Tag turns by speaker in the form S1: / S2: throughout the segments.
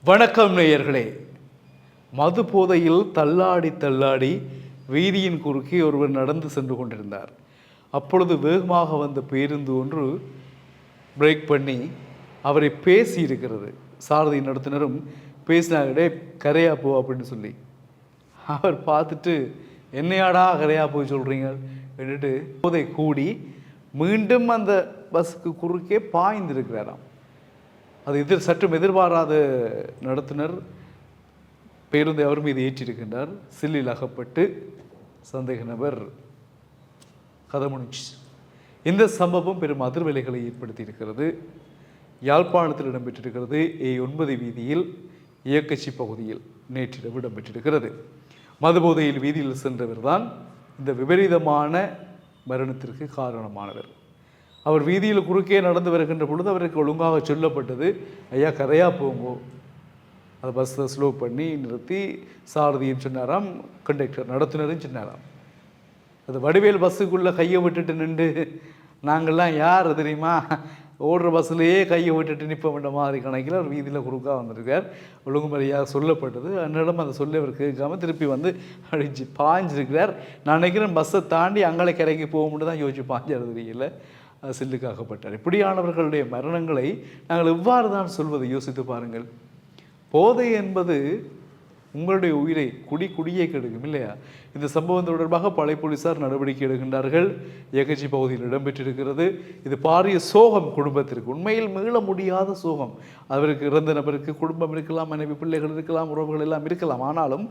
S1: வணக்கம் நேயர்களே. மது போதையில் தள்ளாடி தள்ளாடி வீதியின் குறுக்கே ஒருவர் நடந்து சென்று கொண்டிருந்தார். அப்பொழுது வேகமாக வந்த பேருந்து ஒன்று பிரேக் பண்ணி அவரை பேசி இருக்கிறது. சாரதி நடத்துனரும் பேசினாங்களே, கரையா போ அப்படின்னு சொல்லி. அவர் பார்த்துட்டு, என்னையாடா கரையா போய் சொல்கிறீங்க அப்படின்ட்டு போதை கூடி மீண்டும் அந்த பஸ்ஸுக்கு குறுக்கே பாய்ந்திருக்கிறாராம். அது சற்றும் எதிர்பாராத நடத்துனர் பேருந்தை அவர் மீது ஏற்றிருக்கின்றார். சில்லில் அகப்பட்டு சந்தேக நபர் கதை முடிச்சு. இந்த சம்பவம் பெரும் அதிர்வலைகளை ஏற்படுத்தி இருக்கிறது. யாழ்ப்பாணத்தில் இடம்பெற்றிருக்கிறது. A9 வீதியில் இயக்கச்சி பகுதியில் நேற்றிரவு இடம்பெற்றிருக்கிறது. மதுபோதையில் வீதியில் சென்றவர் தான் இந்த விபரீதமான மரணத்திற்கு காரணமானவர். அவர் வீதியில் குறுக்கே நடந்து வருகின்ற பொழுது அவருக்கு ஒழுங்காக சொல்லப்பட்டது, ஐயா கரையா போங்கோ. அதை பஸ்ஸை ஸ்லோ பண்ணி நிறுத்தி சாரதியும் சொன்னாராம், கண்டக்டர் நடத்துனரும் சொன்னாராம். அது வடிவேல் பஸ்ஸுக்குள்ளே கையை விட்டுட்டு நின்று, நாங்கள்லாம் யார் தெரியுமா, ஓடுற பஸ்ஸுலேயே கையை விட்டுட்டு நிற்ப மாதிரி கணக்கில் அவர் வீதியில் குறுக்காக வந்திருக்கார். ஒழுங்குமுறையாக சொல்லப்பட்டது. அன்னிடம் அதை சொல்லி அவர் கேட்காம திருப்பி வந்து அடிச்சு பாஞ்சிருக்கிறார். நான் நினைக்கிறேன் பஸ்ஸை தாண்டி அங்கே கரைக்கு போக மட்டும் தான் யோசிச்சு பாஞ்சாரு தெரியல, சில்லுக்காக்கப்பட்டார். இப்படியானவர்களுடைய மரணங்களை நாங்கள் எவ்வாறு தான் சொல்வது யோசித்து பாருங்கள். போதை என்பது உங்களுடைய உயிரை குடியை கெடுக்கும் இல்லையா? இந்த சம்பவம் தொடர்பாக படை போலீசார் நடவடிக்கை எடுக்கின்றார்கள். இயக்கச்சி பகுதியில் இடம்பெற்றிருக்கிறது. இது பாரிய சோகம் குடும்பத்திற்கு, உண்மையில் மீள முடியாத சோகம். அவருக்கு இறந்த நபருக்கு குடும்பம் இருக்கலாம், மனைவி பிள்ளைகள் இருக்கலாம், உறவுகள் எல்லாம் இருக்கலாம். ஆனாலும்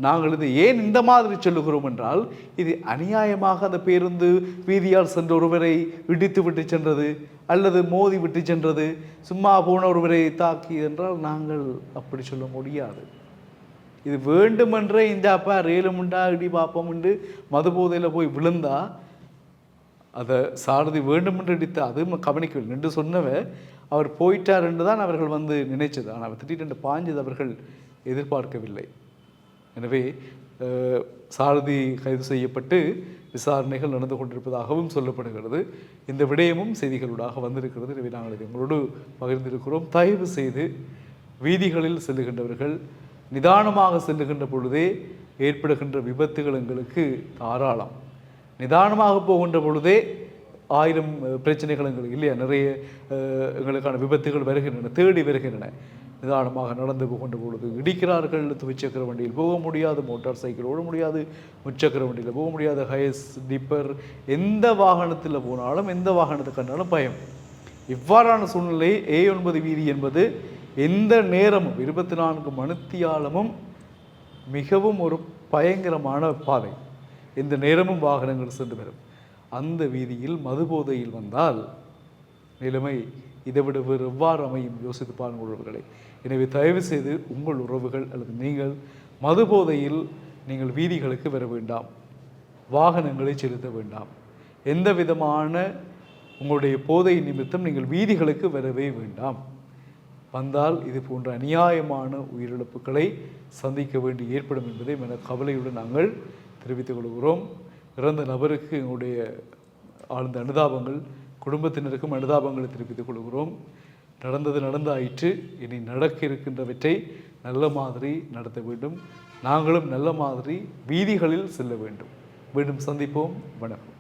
S1: நாங்கள் இது ஏன் இந்த மாதிரி சொல்லுகிறோம் என்றால், இது அநியாயமாக அந்த பேருந்து வீதியால் சென்ற ஒருவரை இடித்து விட்டு சென்றது அல்லது மோதி விட்டு சென்றது, சும்மா போன ஒருவரை தாக்கி என்றால் நாங்கள் அப்படி சொல்ல முடியாது. இது வேண்டுமென்றே இந்த அப்பா ரேலுமுண்டா இடி பாப்பம் உண்டு மது போதையில் போய் விழுந்தா அதை சாரதி வேண்டுமென்று இடித்து அதுவும் கவனிக்கவில்லை என்று சொன்னவ அவர் போயிட்டார் என்று தான் அவர்கள் வந்து நினைச்சது. ஆனால் அவர் திடீரென்று பாஞ்சது அவர்கள் எதிர்பார்க்கவில்லை. எனவே சாரதி கைது செய்யப்பட்டு விசாரணைகள் நடந்து கொண்டிருப்பதாகவும் சொல்லப்படுகிறது. இந்த விடயமும் செய்திகளூடாக வந்திருக்கிறது. எனவே நாங்கள் இதை உங்களோடு பகிர்ந்திருக்கிறோம். தயவு செய்து வீதிகளில் செல்லுகின்றவர்கள் நிதானமாக செல்லுகின்ற பொழுதே ஏற்படுகின்ற விபத்துகள் எங்களுக்கு தாராளம். நிதானமாக போகின்ற பொழுதே 1000 பிரச்சனைகள் எங்களுக்கு இல்லையா, நிறைய எங்களுக்கான விபத்துகள் வருகின்றன, தேடி வருகின்றன. நிதானமாக நடந்து போகின்ற பொழுது இடிக்கிறார்கள். துவிச்சக்கர வண்டியில் போக முடியாது, மோட்டார் சைக்கிள் ஓட முடியாது, முச்சக்கர வண்டியில் போக முடியாது, ஹைஸ் டிப்பர் எந்த வாகனத்தில் போனாலும் எந்த வாகனத்தை கண்டாலும் பயம். இவ்வாறான சூழ்நிலை A9 வீதி என்பது எந்த நேரமும் 24 மணித்தியாலமும் மிகவும் ஒரு பயங்கரமான பாதை. எந்த நேரமும் வாகனங்கள் சென்று வரும். அந்த வீதியில் மதுபோதையில் வந்தால் நிலைமை இதைவிட வேறு எவ்வாறு அமையும் யோசித்து பாருங்கள் உறவுகளை. எனவே தயவு செய்து உங்கள் உறவுகள் அல்லது நீங்கள் மதுபோதையில் நீங்கள் வீதிகளுக்கு வர வேண்டாம், வாகனங்களை செலுத்த வேண்டாம். எந்த விதமான உங்களுடைய போதை நிமித்தம் நீங்கள் வீதிகளுக்கு வரவே வேண்டாம். வந்தால் இது போன்ற அநியாயமான உயிரிழப்புகளை சந்திக்க வேண்டி ஏற்படும் என்பதை கவலையுடன் நாங்கள் தெரிவித்துக் கொள்கிறோம். இறந்த நபருக்கு எங்களுடைய ஆழ்ந்த அனுதாபங்கள், குடும்பத்தினருக்கும் அனுதாபங்களை தெரிவித்துக் கொள்கிறோம். நடந்தது நடந்தாயிற்று. இனி நடக்க இருக்கின்றவற்றை நல்ல மாதிரி நடத்த வேண்டும். நாங்களும் நல்ல மாதிரி வீதிகளில் செல்ல வேண்டும். மீண்டும் சந்திப்போம். வணக்கம்.